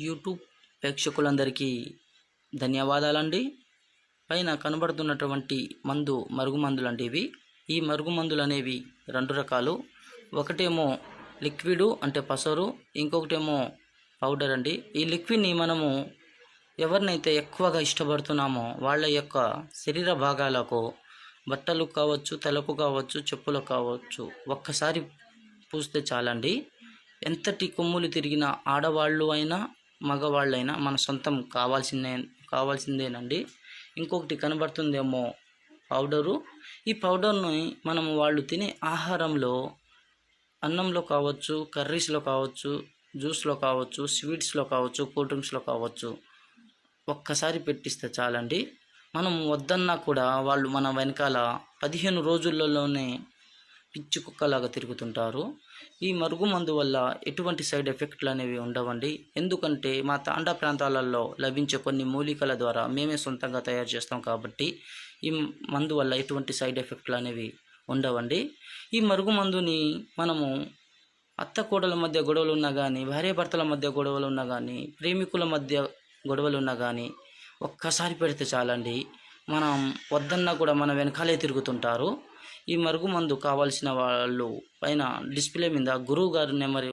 YouTube ప్రేక్షకులందరికీ ధన్యవాదాలండి. పైన కనబడుతున్నటువంటి మరుగుమందులు అండి ఇవి. ఈ మరుగుమందులు అనేవి రెండు రకాలు. ఒకటేమో లిక్విడ్ అంటే పసరు, ఇంకొకటేమో పౌడర్ అండి. ఈ లిక్విడ్ని మనము ఎవరినైతే ఎక్కువగా ఇష్టపడుతున్నామో వాళ్ళ యొక్క శరీర భాగాలకు, బట్టలు కావచ్చు, తలకు కావచ్చు, చెప్పులకు కావచ్చు, ఒక్కసారి పూస్తే చాలండి. ఎంతటి కొమ్ములు తిరిగిన ఆడవాళ్ళు అయినా మగవాళ్ళైనా మన సొంతం కావాల్సిందేనండి. ఇంకొకటి కనబడుతుందేమో పౌడరు. ఈ పౌడర్ని మనము వాళ్ళు తినే ఆహారంలో, అన్నంలో కావచ్చు, కర్రీస్లో కావచ్చు, జ్యూస్లో కావచ్చు, స్వీట్స్లో కావచ్చు, కూల్ డ్రింక్స్లో కావచ్చు, ఒక్కసారి పెట్టిస్తే చాలండి. మనం వద్దన్నా కూడా వాళ్ళు మన వెనకాల 15 రోజులలోనే పిచ్చి కుక్కలాగా తిరుగుతుంటారు. ఈ మరుగుమందు వల్ల ఎటువంటి సైడ్ ఎఫెక్ట్లు అనేవి ఉండవండి. ఎందుకంటే మా తాండా ప్రాంతాలలో లభించే కొన్ని మూలికల ద్వారా మేమే సొంతంగా తయారు చేస్తాం కాబట్టి ఈ మందు వల్ల ఎటువంటి సైడ్ ఎఫెక్ట్లు అనేవి ఉండవండి. ఈ మరుగుమందుని మనము అత్త కోడల మధ్య గొడవలు ఉన్నా కానీ, భార్యాభర్తల మధ్య గొడవలు ఉన్నా కానీ, ప్రేమికుల మధ్య గొడవలు ఉన్నా కానీ ఒక్కసారి పెడితే చాలండి. మనం వద్దన్నా కూడా మన వెనకాలే తిరుగుతుంటారు. ఈ మరుగుమందు కావాల్సిన వాళ్ళు పైన డిస్ప్లే మీద గురువు గారి నెంబర్